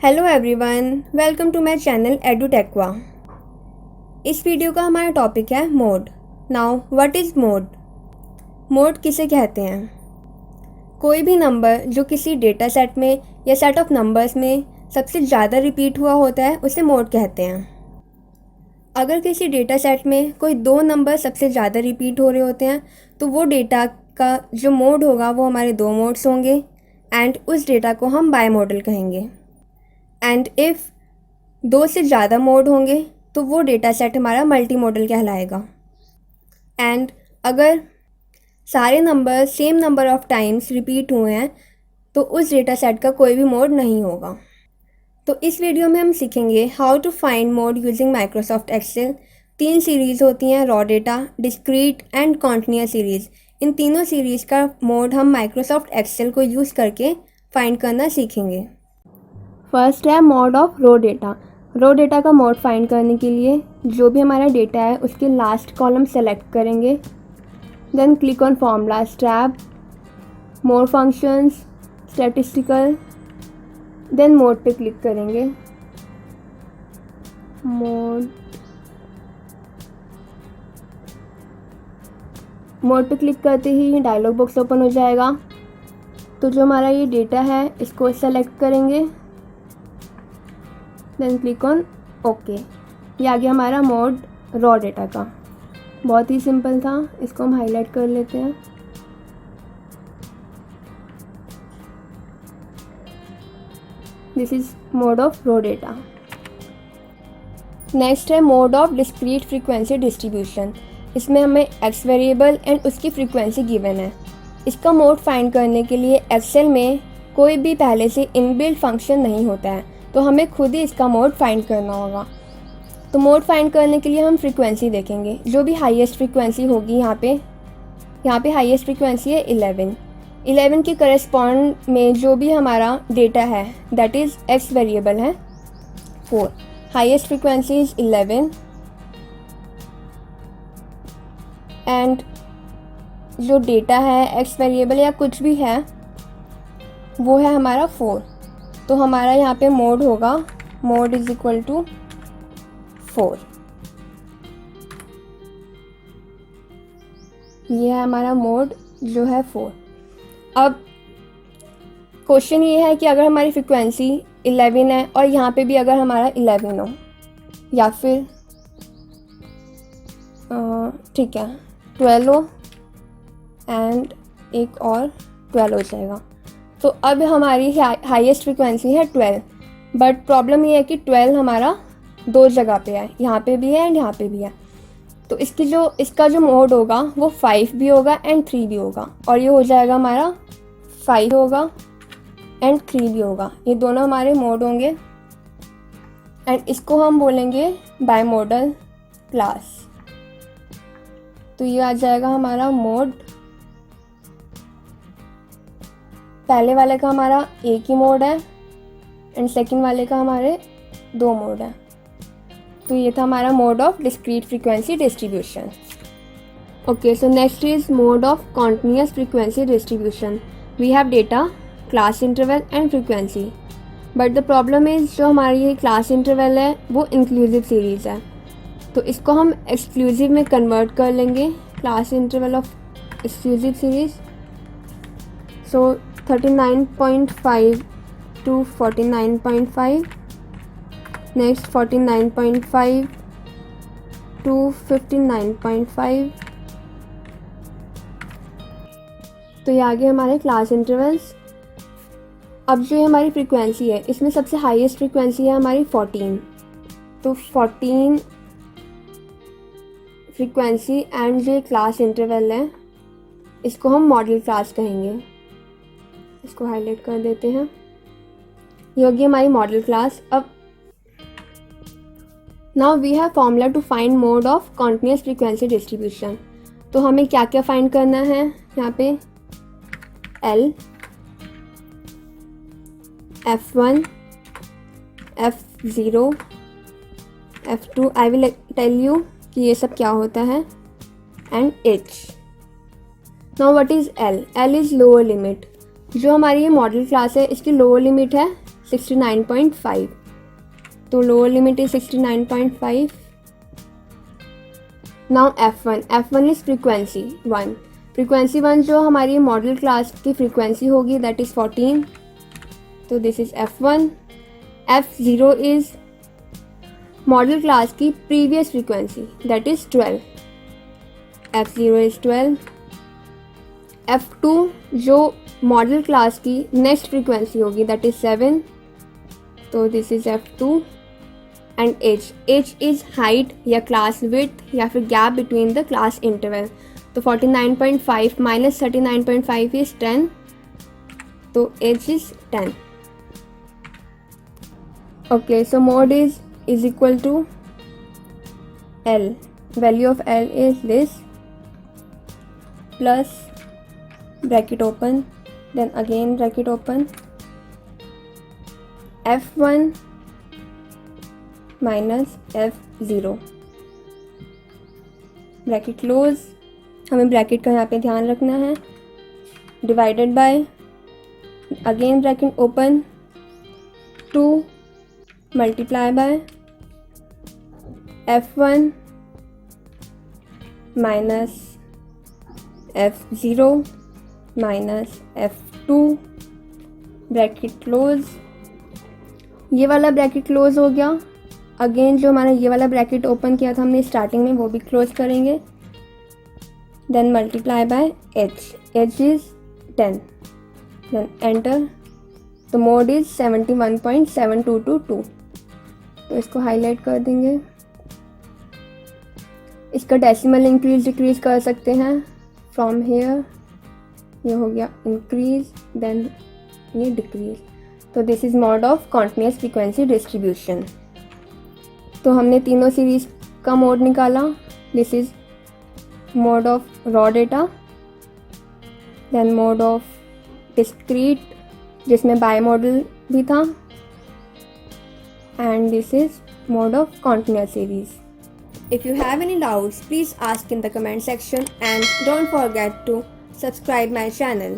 Hello everyone, welcome to my channel एडुटेक्वा। इस video का हमारा टॉपिक है mode. Now what is mode? Mode किसे कहते हैं? कोई भी नंबर जो किसी डेटा सेट में या सेट ऑफ नंबर्स में सबसे ज़्यादा रिपीट हुआ होता है उसे मोड कहते हैं। अगर किसी डेटा सेट में कोई दो नंबर सबसे ज़्यादा रिपीट हो रहे होते हैं तो वो डेटा का जो मोड होगा वो हमारे दो मोड्स होंगे एंड उस डेटा को हम बाई मॉडल कहेंगे। एंड इफ़ दो से ज़्यादा मोड होंगे तो वो डेटा सेट हमारा मल्टी मॉडल कहलाएगा। एंड अगर सारे number same number of times repeat हुए हैं तो उस डेटा सेट का कोई भी मोड नहीं होगा। तो इस वीडियो में हम सीखेंगे how to find mode using Microsoft Excel. 3 series होती हैं, raw data, discrete and continuous series. इन तीनों सीरीज़ का मोड हम माइक्रोसॉफ्ट एक्सेल को यूज़ करके फाइंड करना सीखेंगे। फर्स्ट है mode of raw data. Raw data का मोड फाइंड करने के लिए जो भी हमारा डेटा है उसके लास्ट कॉलम सेलेक्ट करेंगे, then click on formulas tab, more functions, statistical, then mode पे क्लिक करेंगे। मोड पे क्लिक करते ही डायलॉग बॉक्स ओपन हो जाएगा। तो जो हमारा ये डेटा है इसको सेलेक्ट करेंगे, देन क्लिक ऑन ओके। ये आ गया हमारा मोड रॉ डेटा का। बहुत ही सिंपल था, इसको हम हाईलाइट कर लेते हैं। This is mode of raw data. Next है mode of discrete frequency distribution. इसमें हमें एक्स वेरिएबल एंड उसकी फ्रीक्वेंसी गिवन है। इसका मोड फाइंड करने के लिए एक्सेल में कोई भी पहले से इनबिल्ट फंक्शन नहीं होता है, तो हमें खुद ही इसका मोड फाइंड करना होगा। तो मोड फाइंड करने के लिए हम फ्रीक्वेंसी देखेंगे, जो भी हाईएस्ट फ्रीक्वेंसी होगी। यहाँ पे हाईएस्ट फ्रीक्वेंसी है 11 के करस्पॉन्ड में जो भी हमारा डेटा है दैट इज़ एक्स वेरिएबल है 4। हाईएस्ट फ्रीक्वेंसी इज़ 11 एंड जो डेटा है एक्स वेरिएबल या कुछ भी है वो है हमारा 4। तो हमारा यहाँ पे मोड होगा मोड इज इक्वल टू 4। ये है हमारा मोड जो है 4। अब क्वेश्चन ये है कि अगर हमारी फ्रीक्वेंसी 11 है और यहाँ पे भी अगर हमारा 11 हो या फिर ठीक है 12 हो एंड एक और 12 हो जाएगा। तो अब हमारी हाईएस्ट फ्रीक्वेंसी है 12, बट प्रॉब्लम ये है कि 12 हमारा दो जगह पे है, यहाँ पे भी है एंड यहाँ पे भी है। तो इसका जो मोड होगा वो 5 भी होगा एंड 3 भी होगा, और ये हो जाएगा हमारा 5 होगा एंड 3 भी होगा। ये दोनों हमारे मोड होंगे एंड इसको हम बोलेंगे बाई मॉडल क्लास। तो ये आ जाएगा हमारा मोड। पहले वाले का हमारा एक ही मोड है एंड सेकंड वाले का हमारे 2 मोड है। तो ये था हमारा mode of discrete frequency distribution. Okay, so next is mode of continuous frequency distribution. We have data, class interval and frequency, but the problem is जो हमारी ये क्लास इंटरवल है वो इंक्लूसिव सीरीज़ है। तो इसको हम एक्सक्लूसिव में कन्वर्ट कर लेंगे, class interval of exclusive series. So 39.5 to 49.5, next 49.5 to 59.5। तो ये आगे हमारे क्लास इंटरवल्स। अब जो ये हमारी फ्रीक्वेंसी है इसमें सबसे हाईएस्ट फ्रीक्वेंसी है हमारी 14। तो 14 फ्रीक्वेंसी एंड जो क्लास इंटरवल है इसको हम मॉडल क्लास कहेंगे। इसको हाईलाइट कर देते हैं। ये होगी हमारी मॉडल क्लास। अब now we have formula to find mode of continuous frequency distribution. तो हमें क्या क्या फाइंड करना है यहाँ पे? L, F1, F0, F2, I will tell you कि ये सब क्या होता है, and H। Now what is L? L is lower limit. जो हमारी ये मॉडल क्लास है इसकी लोअर लिमिट है 69.5. तो lower limit is 69.5. Now F1 is frequency 1. Frequency 1 जो हमारी मॉडल क्लास की फ्रीक्वेंसी होगी दैट इज़ 14. तो this is F1. F0 is modal class की previous frequency that is 12. F0 is 12. F2 जो मॉडल क्लास की नेक्स्ट फ्रीक्वेंसी होगी that is 7. तो this is F2. And H is height या class width या फिर gap between the class interval. तो 49.5 minus 39.5 is 10. तो H is 10. Okay, so mode is equal to L. Value of L is this plus bracket open then again bracket open F1 minus F0 bracket close. हमें bracket का यहाँ पे ध्यान रखना है. Divided by again bracket open 2 multiply by F1 minus F0 minus F2 bracket close. ये वाला bracket close हो गया. अगेन जो हमारा ये वाला ब्रैकेट ओपन किया था हमने स्टार्टिंग में वो भी क्लोज करेंगे. Then multiply by H is 10. Then enter. तो मोड इज़ 71.7222. तो इसको हाईलाइट कर देंगे. इसका डेसिमल इंक्रीज डिक्रीज कर सकते हैं फ्रॉम हेयर. ये हो गया इंक्रीज देन ये डिक्रीज. तो this is mode of continuous frequency distribution. तो हमने तीनों सीरीज़ का मोड निकाला. This is mode of raw data, then mode of discrete जिसमें बाई मॉडल भी था, and this is mode of continuous series. If you have any doubts, please ask in the comment section and don't forget to subscribe my channel.